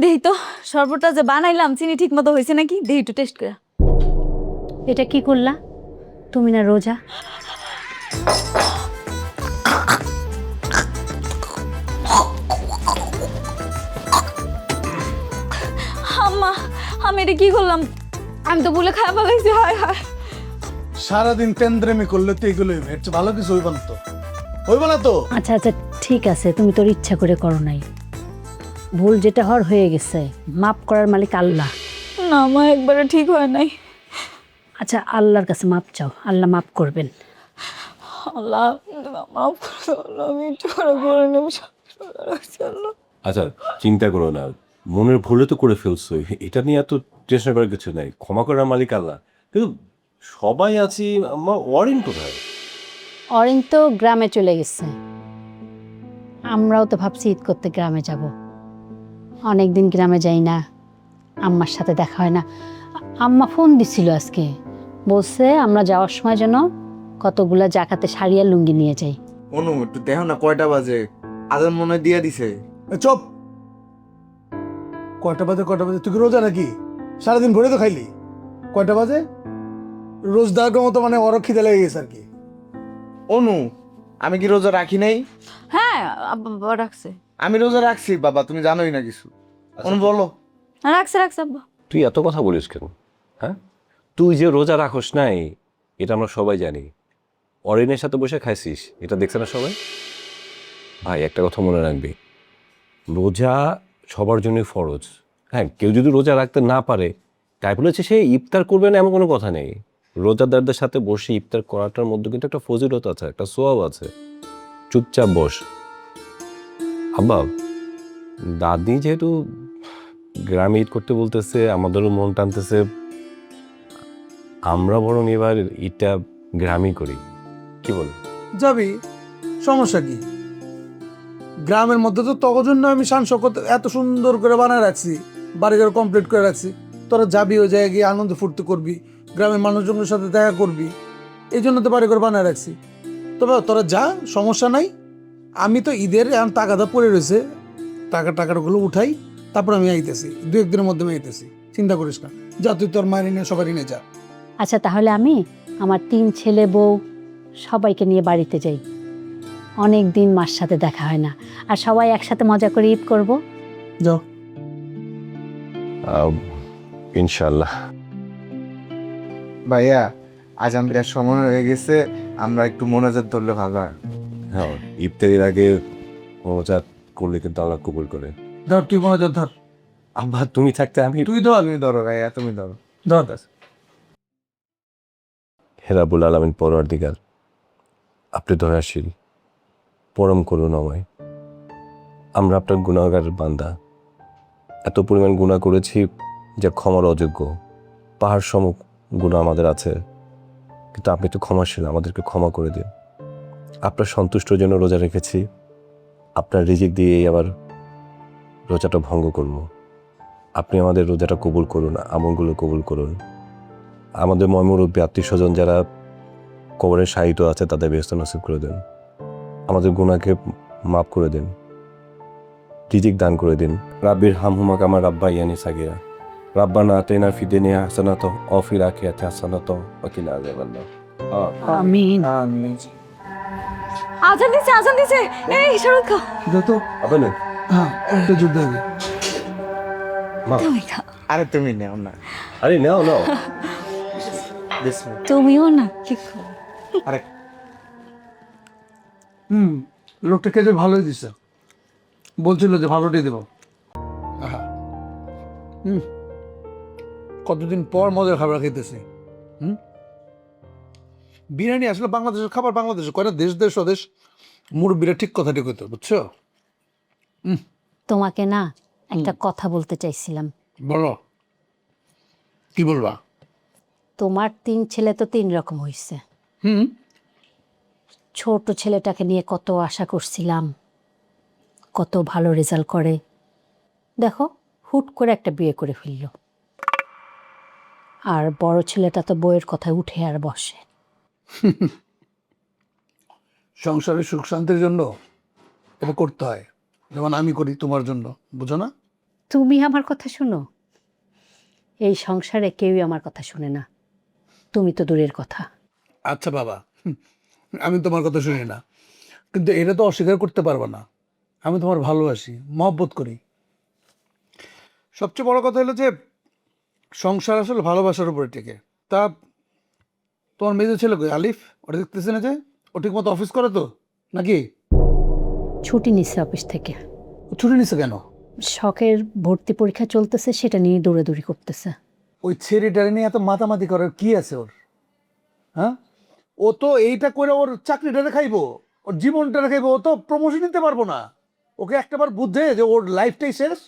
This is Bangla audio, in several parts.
দেহি তো শরবতটা যে বানাইলাম চিনি ঠিক মতো হয়েছে নাকি, দেহি একটু টেস্ট করে। এটা কি করলা? তুমি না রোজা? আম্মা, আমি এটা কি করলাম? আমি তো বলে খারাপ লাগছে। হায় হায়, সারাদিন তেন্দ্রেমি করলে তো এগুলোই এর চেয়ে ভালো কিছু হইব না তো, হইব না তো। আচ্ছা আচ্ছা, ঠিক আছে, তুমি তোর ইচ্ছা করে করো নাই। ভুল যেটা হওয়ার হয়ে গেছে, মাফ করার মালিক আল্লাহ। না মা, একবারে ঠিক হয় নাই। আচ্ছা, আল্লাহর কাছে মাপ চাও, আল্লাহ মাফ করবেন। আল্লাহ মাফ করে দাও আল্লাহ, আমি একটু করে নেব। আল্লাহ, আচ্ছা, চিন্তা করো না, মনের ভুলে তো করে ফেলছো, এটা নিয়ে এত টেনশন করার কিছু নাই। ক্ষমা করার মালিক আল্লাহ। কিন্তু সবাই আছি, আমার ওয়ারেন্ট কোথায়? অরিন তো গ্রামে চলে গেছে। আমরাও তো ভাবছি ঈদ করতে গ্রামে যাব। অনেকদিন গ্রামে যাই না, আম্মার সাথে দেখা হয় না। আম্মা ফোন দিছিল আজকে, বলছে আমরা যাওয়ার সময় যেন কতগুলা জাকাতে শাড়ি আর লুঙ্গি নিয়ে যাই। অনু একটু দেখো না কয়টা বাজে, আজান মনে হয় দিয়ে দিছে। চপ, কয়টা বাজে কয়টা বাজে? তুই কি রোজা নাকি? সারাদিন ভরে তো খাইলি। কয়টা বাজে? রোজদার মতো মানে অরক্ষিতা লেগে গেছে আর কি। অনু, আমি কি রোজা রাখি নাই? হ্যাঁ আব্বা বাবা রাখছে। আমি রোজা রাখছি বাবা, তুমি জানোই না কিছু। অনু বলো। রাখছে রাখছে আব্বা। তুই এত কথা বলিস কেন? হ্যাঁ, তুই যে রোজা রাখস নাই এটা আমরা সবাই জানি। অরিনের সাথে বসে খাইছিস, এটা দেখছে না সবাই? ভাই, একটা কথা মনে রাখবি, রোজা সবার জন্যই ফরজ। হ্যাঁ, কেউ যদি রোজা রাখতে না পারে, তাই বলেছে সে ইফতার করবে না এমন কোনো কথা নেই। রোজাদারদের সাথে বসে ইফতার করাটার মধ্যে কিন্তু একটা ফজিলত আছে, একটা সোয়াব আছে। চুপচাপ বস। আব্বা, দাদি যেহেতু গ্রামে ঈদ করতে বলতেছে, আমাদেরও মন টানতেছে, আমরা বরং এবার ঈদটা গ্রামই করি, কি বল? যাবি, সমস্যা কি? গ্রামের মধ্যে তো তখন জন্য আমি শান শকত এত সুন্দর করে বানায় রাখছি, বাড়িঘর কমপ্লিট করে রাখছি। তোরা যাবি, ওই জায়গায় গিয়ে আনন্দ ফুর্তি করবি, গ্রামের মানুষজনের সাথে দেখা করবি, এই জন্য তো বাড়িঘর বানায় রাখছি। তবে তোরা যা, সমস্যা নাই। আমি তো ঈদের এখন টাকাটা পড়ে রয়েছে, টাকাগুলো উঠাই, তারপর আমি আইতেছি, দু একদিনের মধ্যে আমি আইতেছি, চিন্তা করিস না। যা, তুই তোর মায়ের নিয়ে সবারই নিয়ে যা। আচ্ছা, তাহলে আমি আমার 3 ছেলে বউ সবাইকে নিয়ে বাড়িতে যাই। অনেক দিন মার সাথে দেখা হয় না, আর সবাই একসাথে মজা করে ঈদ করব। যাও। ইনশাল্লাহ। ভাইয়া, আজান দেওয়ার সময় হয়ে গেছে, আমরা একটু মোনাজাত ধরলে ভালো হয়। হ্যাঁ, ইফতারির আগে রোজা করলে কিন্তু আল্লাহ কবুল করে। ধর, তুই মনে ধর। আব্বা, তুমি থাকতে আমি তুই ধর, তুমি ধরো ভাইয়া, তুমি ধরো। ধর। হে রাব্বুল আলামিন, পরওয়ারদিগার, আপনি দয়াশীল, পরম করুণাময়। আমরা আপনার গুনাহগার বান্দা, এত পরিমাণ গুনাহ করেছি যা ক্ষমার অযোগ্য। পাহাড় সম গুনাহ আমাদের আছে, কিন্তু আপনি তো ক্ষমাশীল, আমাদেরকে ক্ষমা করে দিন। আপনার সন্তুষ্টর জন্য রোজা রেখেছি, আপনার রিজিক দিয়েই আবার রোজাটা ভঙ্গ করব। আপনি আমাদের রোজাটা কবুল করুন, আমলগুলো কবুল করুন। আমাদের ময়মুরব্বী আত্মীয় স্বজন যারা কবরে শায়িত আছে তাদের ব্যস্ত নসিব করে দেন। আমাদের গুনাহকে মাফ করে দিন, রিজিক দান করে দিন। রাব্বির হামহুমা কামা রাব্বায়ানি সাগীরা। রাব্বানা আতিনা ফিদ দুনিয়া হাসানাতাও ওয়া ফিল আখিরাতি হাসানাতাও ওয়া কিনা আযাবান্নার। আমিন। আজান দিছে আজান দিছে, এই শরৎ খাও। যত আবে না, হ্যাঁ, একটা যুদ্ধ হবে। মা, তুমি খাও। আরে তুমি নেও না। আরে নাও নাও। বিসমিল্লাহ। তুমিও না ঠিক খাও। আরে লোকটা খেতে ভালোই দিছে, বলছিল যে ভালোটাই দেবো। আহা, কতদিন পর মজার খাবার খেতেছি। বিরিয়ানি আসলে বাংলাদেশের খাবার, বাংলাদেশের কয়টা দেশ দেশ স্বদেশ মুরব্বীরা ঠিক কথাটি কইতো, বুঝছো? তোমাকে না একটা কথা বলতে চাইছিলাম। বলো, কি বলবা? তোমার 3 ছেলে তো 3 রকম হয়েছে। হুম, ছোট ছেলেটাকে নিয়ে কত আশা করছিলাম, কত ভালো রেজাল্ট করে, দেখো হুট করে একটা বিয়ে করে ফেলল। আর বড় ছেলেটা তো বইয়ের কথায় উঠে আর বসে। সংসারের সুখ শান্তির জন্য এটা করতে হয়, যেমন আমি করি তোমার জন্য, বুঝো না? তুমি আমার কথা শোনো? এই সংসারে কেউই আমার কথা শোনে না, তুমি তো দূরের কথা। আচ্ছা বাবা, আমি তোমার কথা শুনি না, কিন্তু এটা তো অস্বীকার করতে পারবো না। আমি তোমার ভালোবাসি, মহব্বত করি। সবচেয়ে বড় কথা হলো যে সংসার আসলে ভালোবাসার উপরে টেকে। তা তোমার মেয়ে ছেলে কই আলিফ? ওটা দেখতেছে না যে ও ঠিক মতো অফিস করে তো নাকি? ছুটি নিচ্ছে অফিস থেকে। ও ছুটি নিছে কেন? শখের ভর্তি পরীক্ষা চলতেছে, সেটা নিয়ে দৌড়াদৌড়ি করতেছে। ওই ছেলেটারে নিয়ে এত মাতামাতি করার কি আছে ওর? হ্যাঁ, ও তো এইটা করে ওর চাকরিটা খাইবো, ওর জীবনটা খাইবো, ও তো প্রমোশন নিতে পারবো না। ওকে একটাবার বুঝে যে ওর লাইফটাই শেষ।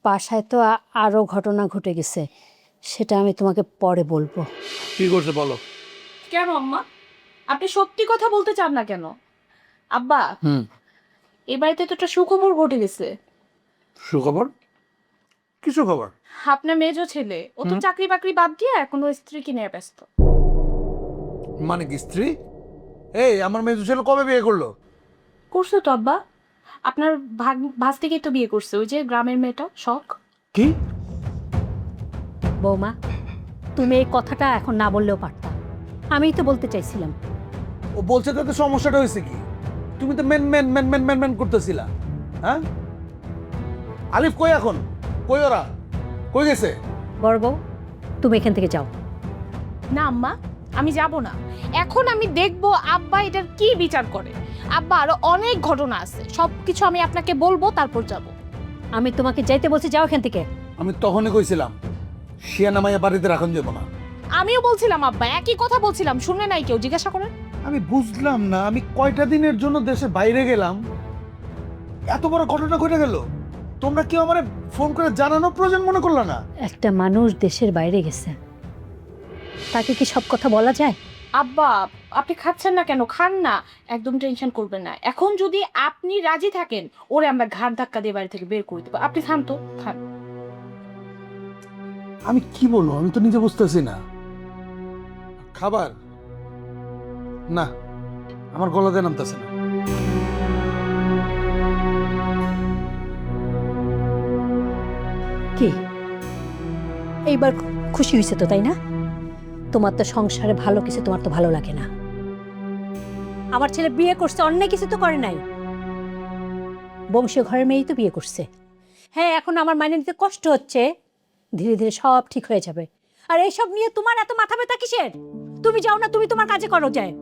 বাসায় তো আরও ঘটনা ঘটে গেছে, সেটা আমি তোমাকে পরে বলবো। কি করছে বলো? কেন আম্মা, আপনি সত্যি কথা বলতে চান না কেন? আব্বা, এ বাড়িতে তো একটা সুখবর ঘটে গেছে। সুখবর? কি সুখবর? আপনার মেজো ছেলে, ও তো চাকরি বাকরি বাদ দিয়ে এখন ও স্ত্রী কিনে ব্যস্ত। মানে কি স্ত্রী? এই আমার মেয়ে ছেলে কবে বিয়ে করলো? করছে তো আব্বা, আপনার ভাস থেকেই তো বিয়ে করছে, ওই যে গ্রামের মেয়েটা শখ। কি? বৌমা, তুমি এই কথাটা এখন না বললেও পারতা, আমিই তো বলতে চাইছিলাম। ও বলছে তাতে সমস্যাটা হয়েছে কি? তুমি তো মেন মেন মেন মেন মেন মেন করতেছিলা। হ্যাঁ, আলিফ কই এখন? কই ওরা? কই গেছে? বড় বউ, তুমি এখান থেকে যাও। না আম্মা, আমি যাব না। এখন আমি দেখবো আব্বা এটার কি বিচার করে। আব্বা আরো অনেক ঘটনা আছে, সবকিছু আমি আপনাকে বলবো, তারপর যাব। আমি তোমাকে যাইতে বলছি, যাও এখান থেকে। আমি তখনই কইছিলাম শিয়ানা মাইয়া বাড়িতে রাখুন যাবো না। আমিও বলছিলাম আব্বা, একই কথা বলছিলাম, শুনে নাই কেউ? জিজ্ঞাসা করেন। আমি বুঝলাম না, আমি কয়টা দিনের জন্য দেশের বাইরে গেলাম, এত বড় ঘটনা ঘটে গেল, তোমরা কেউ আমারে ফোন করে জানানো প্রয়োজন মনে করলো না? একটা মানুষ দেশের বাইরে গেছে, তাকে কি সব কথা বলা যায়? আব্বা, আপনি খাচ্ছেন না কেন? খান না, একদম টেনশন করবেন না। এখন যদি আপনি রাজি থাকেন, ওরে আমরা ঘাড় ধাক্কা দিয়ে বাড়ি থেকে বের করে দেবো। আপনি থাম তো, থাম। আমি কি বলবো, আমি তো নিজে বুঝতেছি না। খাবার না, আমার গলাতে নামতেছে না। কি এইবার খুশি হয়েছে তো, তাই না? তোমার তো সংসারে ভালো কিছু তোমার তো ভালো লাগে না। আমার ছেলে বিয়ে করছে, অন্যায় কিছু তো করে নাই, বংশীয় ঘরের মেয়েই তো বিয়ে করছে। হ্যাঁ, এখন আমার মাইনে নিতে কষ্ট হচ্ছে, ধীরে ধীরে সব ঠিক হয়ে যাবে। আর এইসব নিয়ে তোমার এত মাথা ব্যথা কিসের? তুমি যাও না, তুমি তোমার কাজে করো যায়।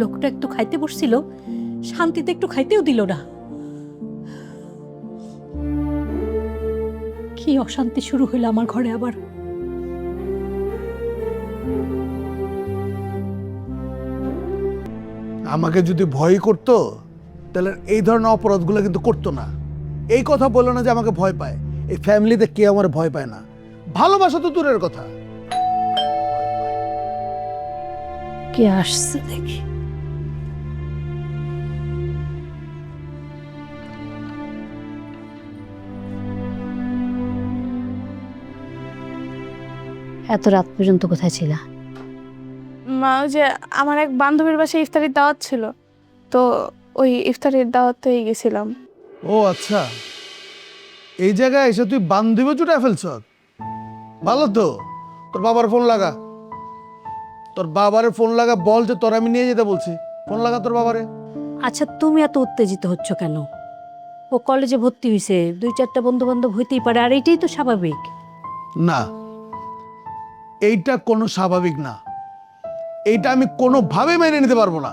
লোকটা একটু খাইতে বসছিল, শান্তিতে একটু খাইতেও দিল না। কি অশান্তি শুরু হইলো আমার ঘরে আবার। আমাকে যদি ভয় করতো তাহলে এই ধরনের অপরাধগুলো কিন্তু করতো না। এই কথা বললো না যে আমাকে ভয় পায়। এই ফ্যামিলিতে কে আমার ভয় পায় না? ভালোবাসা তো দূরের কথা। কে আসছে দেখি। এত রাত পর্যন্ত কোথায় ছিলা? মা, ওই যে আমার এক বান্ধবীর বাসায় ইফতারির দাওয়াত ছিল, তো ওই ইফতারির দাওয়াতেই গেছিলাম। ও আচ্ছা, এই জায়গায় এসে তুই বান্ধবী জুটায় ফেলছ। ভালো তো, তোর বাবার ফোন লাগা, তোর বাবারে ফোন লাগা, বল যে তোর আমি নিয়ে যেতে বলছি। ফোন লাগা তোর বাবারে। আচ্ছা, তুমি এত উত্তেজিত হচ্ছ কেন? ও কলেজে ভর্তি হয়েছে, 2-4টা বন্ধু বান্ধব হইতেই পারে, আর এইটাই তো স্বাভাবিক। না, এইটা কোনো স্বাভাবিক না, এইটা আমি কোনোভাবে মেনে নিতে পারবো না।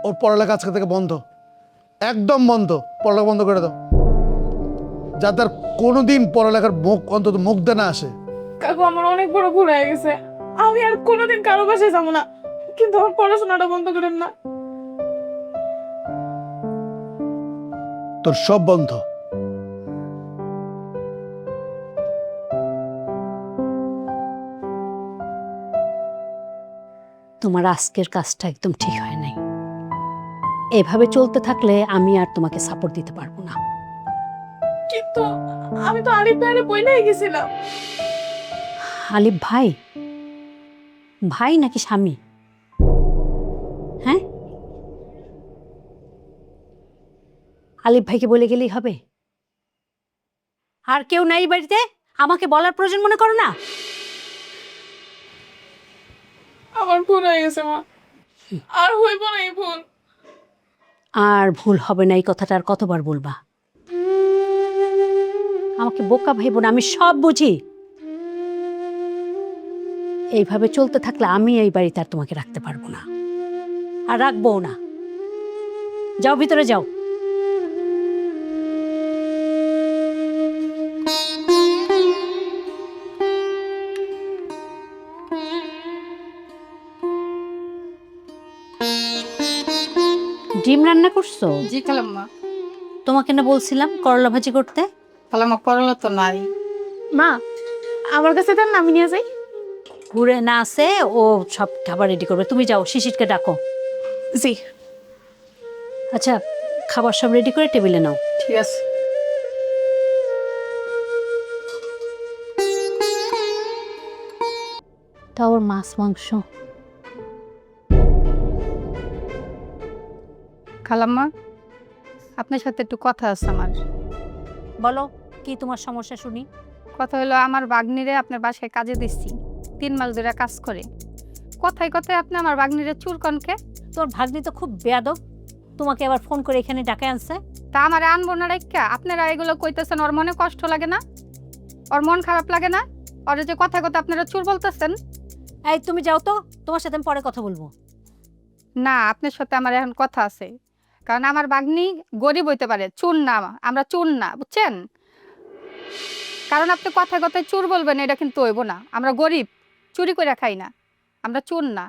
ওর পড়ালেখা আজকে থেকে বন্ধ, একদম বন্ধ। পড়ালেখা বন্ধ করে দাও, যাতে আর কোনোদিন পড়ালেখার মুখ, অন্তত মুখ দিয়ে না আসে। কাকু, আমার অনেক বড় ভুল হয়ে গেছে, আমি আর কোনোদিন কারো বাসায় যাবো না, কিন্তু আমার পড়াশোনাটা বন্ধ করেন না। তোর সব বন্ধ। তোমার আজকের কাজটা একদম ঠিক হয় নাই। এভাবে চলতে থাকলে আমি আর তোমাকে সাপোর্ট দিতে পারবো না। কিন্তু আমি তো আলিফ ভাইয়ের বইলাই গেছিলাম। আলিফ ভাই? ভাই নাকি স্বামী? আলিফ ভাইকে বলে গেলেই হবে? আর কেউ নাই বাড়িতে? আমাকে বলার প্রয়োজন মনে করো না? আমার ভুল হয়ে গেছে মা, আর হইব না এই ভুল। আর ভুল হবে না এই কথাটা আর কতবার বলবা? আমাকে বোকা ভাইব না, আমি সব বুঝি। এইভাবে চলতে থাকলে আমি এই বাড়িতে আর তোমাকে রাখতে পারবো না, আর রাখবো না। যাও ভিতরে যাও। ডিম রান্না করছো? জি খালাম্মা। তোমাকে না বলছিলাম করলা ভাজি করতে? খালাম্মা করলা তো নাই। মা, আমার কাছে দেন না, আমি নিয়ে যাই। ঘুরে না আসে, ও সব খাবার রেডি করবে। তুমি যাও, শিশিরকে ডাকো। জি আচ্ছা, খাবার সব রেডি করে টেবিলে নাও। ঠিক আছে। তা ওর মাছ মাংস? খালাম্মা, আপনার সাথে একটু কথা আছে আমার। বলো, কি তোমার সমস্যা শুনি। কথা হলো, আমার বাগনিরে আপনার বাসায় কাজে দিচ্ছি, 3 মাস ধরে কাজ করে। কথায় কথায় আপনি আমার বাগনিরে চুরকনকে। তোর ভাগ্নি তো খুব বেয়াদব, তোমাকে আবার ফোন করে এখানে ডাকে আনছে। তা আমারে আনবো না রেখা আপনারা এগুলো কইতেছেন? ওর মনে কষ্ট লাগে না? ওর মন খারাপ লাগে না? ওর যে কথায় কথা আপনারা চুর বলতেছেন? এই তুমি যাও তো, তোমার সাথে আমি পরে কথা বলবো। না, আপনার সাথে আমার এখন কথা আছে। কারণ আমার বাগনি গরিব হইতে পারে, চুর না, আমরা চুর না, বুঝছেন? কারণ আপনি কথায় কথায় চুর বলবেন, এটা কিন্তু হইব না। আমরা গরিব, চুরি করে খাই না, আমরা চুর না।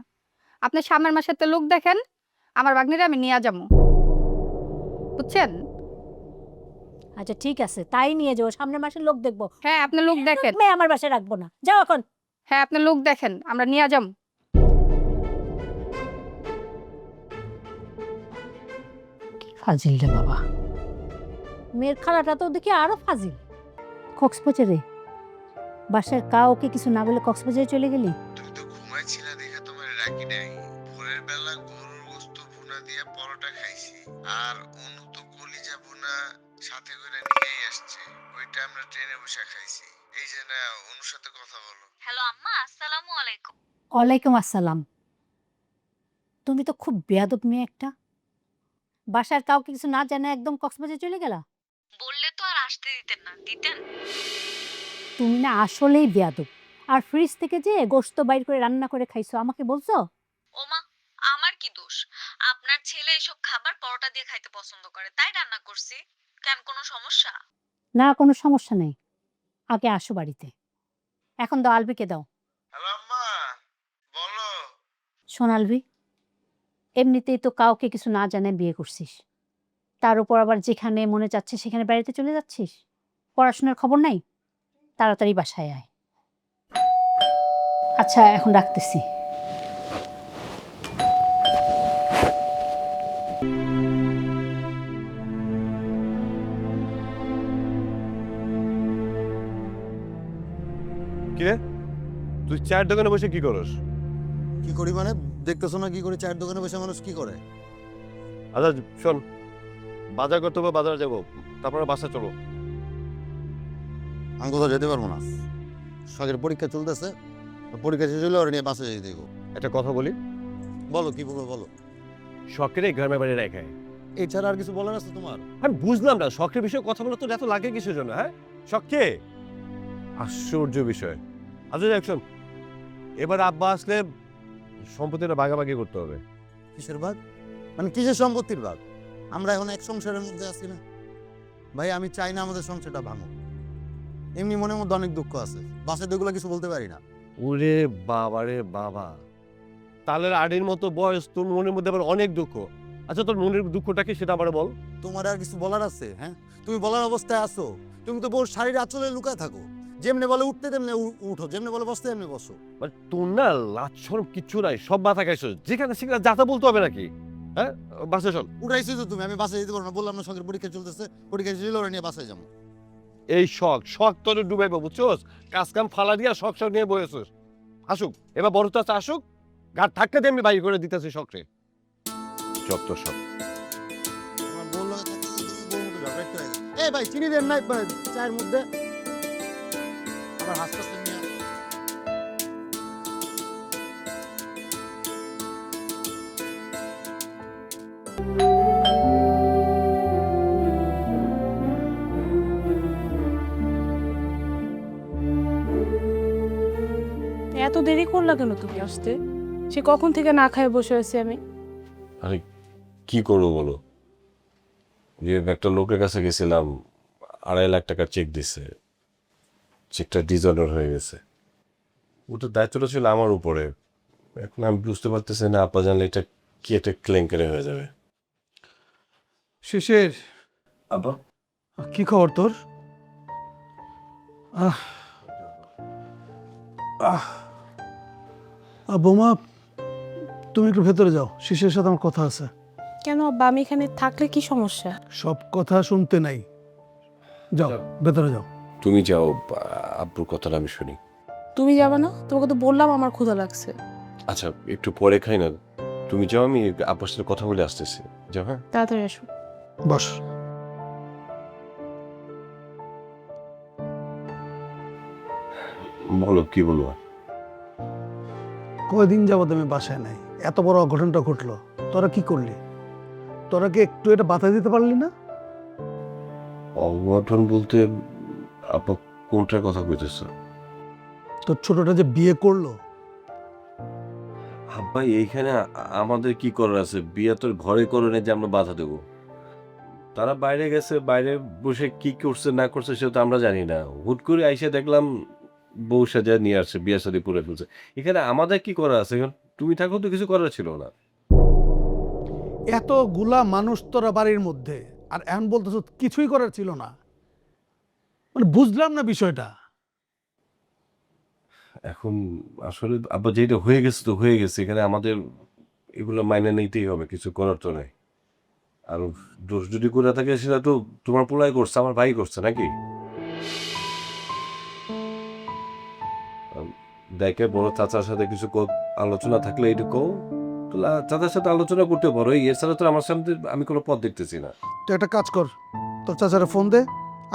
আপনি সামনের মাসেতে লোক দেখেন, আমার বাগনিরে আমি নিয়ে যাবো, বুঝছেন? আচ্ছা ঠিক আছে, তাই নিয়ে যাও, সামনের মাসে লোক দেখবো। হ্যাঁ, আপনি লোক দেখেন। মেয়ে আমার বাসায় রাখবো না, যাও এখন। হ্যাঁ, আপনি লোক দেখেন, আমরা নিয়ে যাবো। ফাজিল রে বাবা, মেয়ের খালাটা তো দেখি আরো ফাজিল। কক্সবাজারে বাসার কাউকে কিছু না বলে কক্সবাজারে চলে গেলি? তুমি তো ঘুমাইছিলা দেখে তোমার রাখি নাই। ভোরের বেলা গরুর গোশত ভুনা দিয়ে পরোটা খাইছি, আর অনু তো কলিজা ভুনা সাথে করে নিয়েই আসছে, ওইটা আমরা ট্রেনে বসে খাইছি। এই যে না, অনুর সাথে কথা বলো। হ্যালো আম্মা, আসসালামু আলাইকুম। ওয়ালাইকুম আসসালাম। তুমি তো খুব বেয়াদব মেয়ে একটা, বাসার কাউকে কিছু না জানা একদম কক্সবাজারে চলে গেলা। বললে তো আর আসতে দিতেন না, দিতেন? তুমি না আসলেই বেয়াদব। আর ফ্রিজ থেকে যে গোশত বাইর করে রান্না করে খাইছো, আমাকে বলছো? ওমা, আমার কি দোষ? আপনার ছেলে এসব খাবার পরোটা দিয়ে খাইতে পছন্দ করে, তাই রান্না করছি। কেন, কোনো সমস্যা? না, কোনো সমস্যা নেই। আগে আসো বাড়িতে। এখন দাও, আলবিকে দাও। হ্যালো আম্মা, বলো। শোন আলবি, এমনিতেই তো কাউকে কিছু না জানে বিয়ে করছিস, তার উপর আবার যেখানে মনে চাচ্ছে সেখানে বাড়িতে চলে যাচ্ছিস। পড়াশোনার খবর নাই, তাড়াতাড়ি বাসায় আয়। আচ্ছা, এখন রাখতেছি। কিরে, তুই চায়ের দোকানে বসে কি করস? কি করি মানে, দেখতেছো না কি করে চায়ের দোকানে বসে মানুষ কি করে? আচ্ছা শোন, বাজার করতে হবে, বাজারে যাবো, তারপরে বাসা চলো। আমি কোথাও যেতে পারবো না, শখের পরীক্ষা চলতেছে, পরীক্ষা শেষ হলে ওরা নিয়ে বাসে যেতে দেবো। একটা কথা বলি, বলো কি বলবো বলো। শখের গ্রামের বাড়ি রেখে। এছাড়া আর কিছু বলার আছে তোমার? আমি বুঝলাম না, শখের বিষয়ে কথা বলা তোর এত লাগে কিসের জন্য? হ্যাঁ, শখ কে? আশ্চর্য বিষয়। আচ্ছা যাক শোন, এবার আব্বা আসলে সম্পত্তিটা ভাগাভাগি করতে হবে। কিসের ভাগ? মানে কিসের সম্পত্তির ভাগ? আমরা এখন এক সংসারের মধ্যে আছি না ভাই, আমি চাই না আমাদের সংসারটা ভাঙুক। এমনি মনের মধ্যে অনেক দুঃখ আছে, বাসায় ওগুলো কিছু বলতে পারি না। ওরে বাবা রে বাবা, তালের আড়ির মতো বয়স, তোর মনের মধ্যে আবার অনেক দুঃখ। আচ্ছা তোর মনের দুঃখটা কি সেটা আমার বল। তোমার আর কিছু বলার আছে? হ্যাঁ, তুমি বলার অবস্থায় আছো? তুমি তো বউর শাড়ির আঁচলে লুকায় থাকো, যেমনি বলে উঠতে তেমনি উঠো, যেমনি বলে বসতে তেমনি বসো। মানে তোর না লাজশরম কিচ্ছু নাই, সব মাথা খাইছো, যেখানে সেখানে যাতা বলতে হবে নাকি? হ্যাঁ, বাসে চল। উঠাইছি তো তুমি, আমি বাসায় যেতে পারবো না, বললাম না শখের পরীক্ষা চলতেছে, পরীক্ষা শেষ হলে ওরা নিয়ে বাসায় যাবো। এই শখ শখ তোর ডুবাইবো, বুঝছোস? কাজ কাম ফালা দিয়া শখ শখ নিয়ে বয়েছিস। আসুক এবার বড় চাচা আসুক, গাড় থাকতে দিয়ে আমি বাইর করে দিতেছি শখরে। যত সব আমার বউ লাগে থাকতে যদি তুমি বউর মতো এই ভাই চিনি দেন নাই চায়ের মধ্যে, আবার হাসপাতাল নিয়ে এত দেরি করলা কেন তুমি আসতে? সে কখন থেকে না খায় বসে আছি আমি। আরে কি করবো বলো, যে একটা লোকের কাছে গেছিলাম, 2.5 লাখ টাকার চেক দিছে, চেকটা ডিজঅর্ডার হয়ে গেছে। ওটার দায়িত্বটা ছিল আমার উপরে। এখন আমি বুঝতে পারতেছি না, আপা জানলে এটা কি একটা কেলেঙ্কারি হয়ে যাবে। শিশির, আপা কি খবর তোর? আহ আহ বৌমা, তুমি একটু ভেতরে যাও, শিশিরের সাথে আমার কথা আছে। কেন আব্বা, আমি এখানে থাকলে কি সমস্যা? সব কথা শুনতে নাই, যাও ভেতরে যাও। তুমি যাও, আব্বুর কথাটা আমি শুনি। তুমি যাবে না? তোমাকে তো বললাম আমার ক্ষুধা লাগছে। আচ্ছা একটু পরে খাই না, তুমি যাও, আমি আব্বুর সাথে কথা বলে আসতেছি। যাও, হ্যাঁ। তাড়াতাড়ি আসো। বস। বলো, কি বলবো? কয়দিন যাবত আমি বাসায় নাই, এত বড় অঘটনটা ঘটলো, তোরা কি করলি? তোরা কি একটু এটা বাধা দিতে পারলি না? অঘটন বলতে আপা কোনটার কথা কইতেছ? তোর ছোটটা যে বিয়ে করলো। আব্বা এইখানে আমাদের কি করার আছে? বিয়ে তোর ঘরে করে যে আমরা বাধা দেবো? তারা বাইরে গেছে, বাইরে বসে কি করছে না করছে সেটা তো আমরা জানি না। হুট করে আইসা দেখলাম বউ সাজা নিয়ে আসছে, বিয়ে শাদী পুরে ফেলছে। এখানে আমাদের কি করার আছে? এখন তুমি থাকো তো, কিছু করার ছিল না। এতগুলা মানুষ তোরা বাড়ির মধ্যে, আর এখন বলতেছ কিছুই করার ছিল না, মানে বুঝলাম না বিষয়টা। এখন আসলে আব্বা যেটা হয়ে গেছে তো হয়ে গেছে, এখানে আমাদের এগুলো মাইনে নিতেই হবে, কিছু করার তো নাই। আর দোষ যদি করে থাকে সেটা তো তোমার পোলাই করছে, আমার ভাই করছে নাকি? দেখে বড় চাচার সাথে কিছু আলোচনা থাকলে এইটুকু চাচার সাথে আলোচনা করতে পারো, এছাড়া তো আমার সামনে আমি কোনো পথ দেখতেছি না। তুই একটা কাজ কর, তোর চাচারা ফোন দে,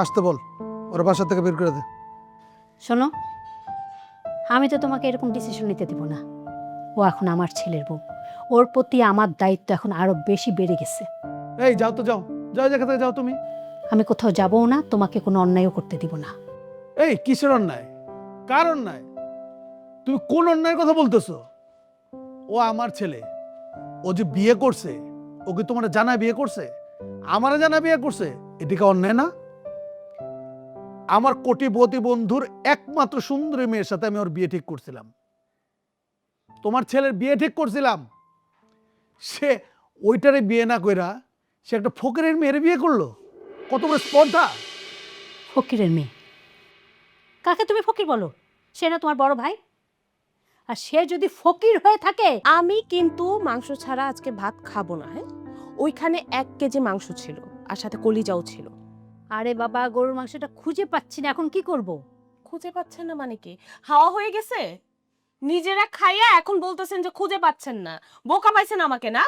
আসতে বল, ওরা বাসা থেকে বের করে দে। শোনো, আমি তো তোমাকে এরকম ডিসিশন নিতে দেব না। ও এখন আমার ছেলের বউ, ওর প্রতি আমার দায়িত্ব এখন আরো বেশি বেড়ে গেছে। এই যাও তো, যাও যাও, জায়গা থেকে যাও তুমি। আমি কোথাও যাবও না, তোমাকে কোনো অন্যায়ও করতে দিব না। এই কিসের অন্যায়? কার অন্যায়? তুমি কোন অন্যায়ের কথা বলতেছো? ও আমার ছেলে, ও যে বিয়ে করছে, ও কি তোমার জানা বিয়ে করছে? আমারে জানা বিয়ে করছে, এদিকে অন্যায় না? আমার কোটিপতি বন্ধুর একমাত্র সুন্দরী মেয়ের সাথে আমি ওর বিয়ে ঠিক করছিলাম, তোমার ছেলের বিয়ে ঠিক করছিলাম। সে ওইটারে বিয়ে না কইরা সে একটা ফকিরের মেয়ের বিয়ে করলো। কত বড় স্পর্ধা! ফকিরের মেয়ে? কাকে তুমি ফকির বলো? সে না তোমার বড় ভাই? আর সে যদি ফকির হয়ে থাকে, আমি কিন্তু মাংস ছাড়া আজকে ভাত খাবো না। হ্যাঁ, ওইখানে 1 কেজি মাংস ছিল, আর সাথে কলিজাও ছিল। আরে বাবা, গরুর মাংসটা খুঁজে পাচ্ছি না, এখন কি করব? খুঁজে পাচ্ছেন না মানে কি? হাওয়া হয়ে গেছে? নিজেরা খাইয়া এখন বলতেছেন যে খুঁজে পাচ্ছেন না, বোকা পাইছেন আমাকে না?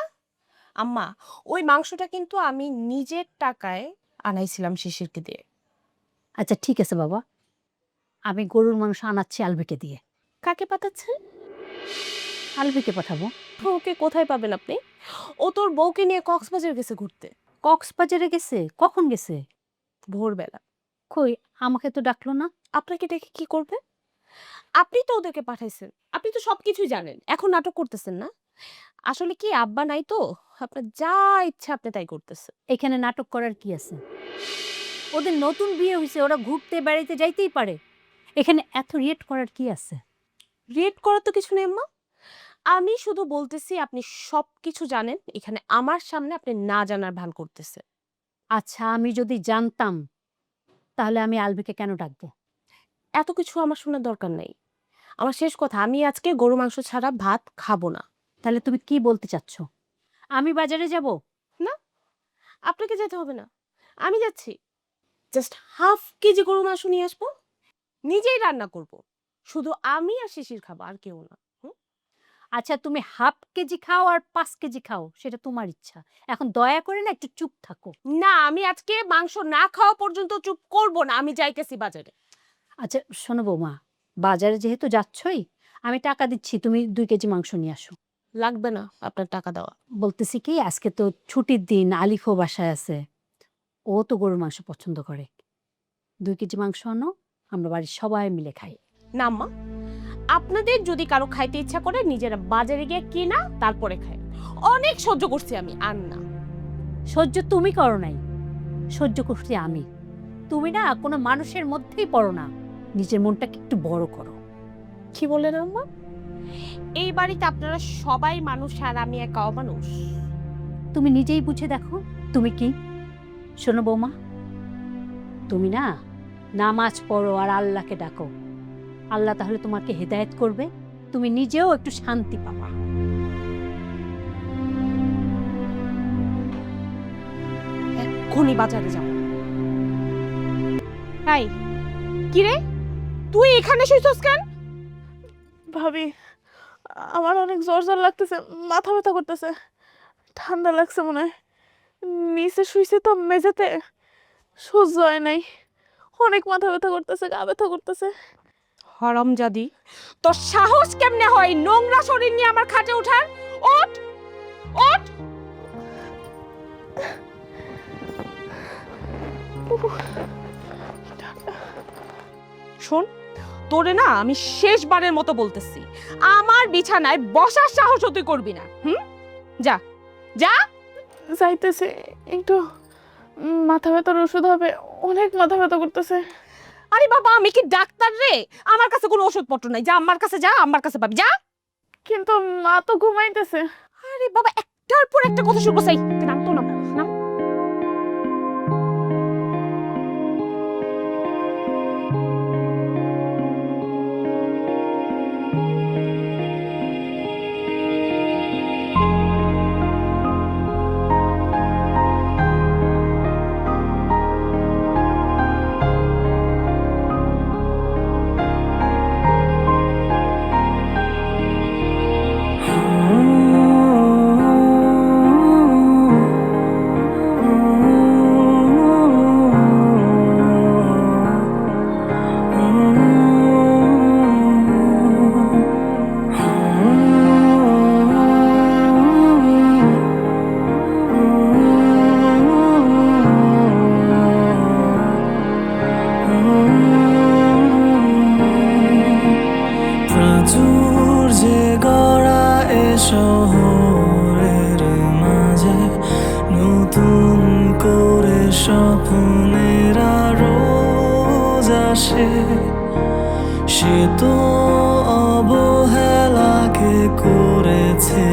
আম্মা, ওই মাংসটা কিন্তু আমি নিজের টাকায় আনাইছিলাম শিশিরকে দিয়ে। আচ্ছা ঠিক আছে বাবা, আমি গরুর মাংস আনাচ্ছি আলবিকে দিয়ে। কাকে পাঠাচ্ছেন? আলবিকে পাঠাবো। ওকে কোথায় পাবেন আপনি? ও তোর বউকে নিয়ে কক্সবাজার গেছে ঘুরতে। কক্সবাজারে গেছে? কখন গেছে? ভোরবেলা। কই, আমাকে তো ডাকলো না। আপনাকে ডেকে কি করবে? আপনি তো ওদেরকে পাঠাইছেন, আপনি তো সবকিছুই জানেন, এখন নাটক করতেছেন না? আসলে কি, আব্বা নাই তো, আপনার যা ইচ্ছা আপনি তাই করতেছেন। এখানে নাটক করার কি আছে? ওদের নতুন বিয়ে হয়েছে, ওরা ঘুরতে বেড়াইতে যাইতেই পারে। এখানে এত রিয়েক্ট করার কি আছে? রিয়েক্ট করার তো কিছু নেই আম্মা। আমি শুধু বলতেছি আপনি সবকিছু জানেন, এখানে আমার সামনে আপনি না জানার ভান করতেছেন। আচ্ছা, আমি যদি জানতাম তাহলে আমি আলবিকে কেন ডাকবো? এত কিছু আমার শোনার দরকার নেই। আমার শেষ কথা, আমি আজকে গরু মাংস ছাড়া ভাত খাবো না। তাহলে তুমি কি বলতে চাচ্ছ? আমি বাজারে যাব? না, আপনাকে যেতে হবে না, আমি যাচ্ছি। জাস্ট ½ কেজি গরু মাংস নিয়ে আসবো, নিজেই রান্না করব, শুধু আমি আর শিশির খাবো, আর কেউ না। আচ্ছা তুমি হাফ কেজি খাও আর 5 কেজি খাও, সেটা তোমার ইচ্ছা। এখন দয়া করে না একটু চুপ থাকো। না, আমি আজকে মাংস না খাওয়া পর্যন্ত চুপ করব না, আমি যাইতেছি বাজারে। আচ্ছা শোনো বৌমা, বাজারে যেহেতু যাচ্ছই, আমি টাকা দিচ্ছি, তুমি 2 কেজি মাংস নিয়ে আসো। লাগবে না আপনার টাকা দেওয়া। বলতেছি কি, আজকে তো ছুটির দিন, আলিফও বাসায় আছে, ও তো গরুর মাংস পছন্দ করে। 2 কেজি মাংস আনো, আমরা বাড়ির সবাই মিলে খাই। না আম্মা, আপনাদের যদি কারো খাইতে ইচ্ছা করে নিজেরা বাজারে গিয়ে কিনা তারপরে খায়। অনেক সহ্য করছি আমি, আর না। সহ্য তুমি করো নাই, সহ্য করছি আমি। তুমি না কোনো মানুষের মধ্যেই পড়ো না, নিজের মনটাকে একটু বড় করো। কি বললেন আম্মা? এই বাড়িতে আপনারা সবাই মানুষ আর আমি একা অমানুষ? তুমি নিজেই বুঝে দেখো তুমি কি। শোনো বৌমা, তুমি না নামাজ পড়ো আর আল্লাহকে ডাকো, আল্লাহ তাহলে তোমাকে হেদায়েত করবে, তুমি নিজেও একটু শান্তি পাবা। এক্ষুনি বাজারে যাব। তাই কি রে, তুই এখানে শুইছস কেন? ভাবি, আমার অনেক জ্বর জ্বর লাগতেছে, মাথা ব্যথা করতেছে, ঠান্ডা লাগছে মনে হয়। নিচে শুইছি তো মেঝেতে, সহ্য হয় নাই, অনেক মাথা ব্যথা করতেছে, গা ব্যথা করতেছে। হরমজাদি, তোর সাহস কেমনে হয় নোংরা শরীর নিয়ে আমার খাটে ওঠার? ওঠ ওঠ। শোন, তোরে না আমি শেষবারের মতো বলতেছি, আমার বিছানায় বসার সাহস তুই করবি না। যা যা। যাইতেছে, একটু মাথা ব্যথার ওষুধ হবে, অনেক মাথা ব্যথা করতেছে। আরে বাবা, আমি কি ডাক্তার রে? আমার কাছে কোনো ওষুধপত্র নাই, যা আমার কাছে, যা আমার কাছে পাবি, যা। কিন্তু মা তো ঘুমাইতেছে। আরে বাবা, একটার পর একটা কথা শুনবো, সাই নাম তো নাম নাম। প্রাচুর্যে গড়া এ শহরের মাঝে নতুন করে স্বপ্নেরা রোজ আসে, সে তো অবহেলাকে করেছে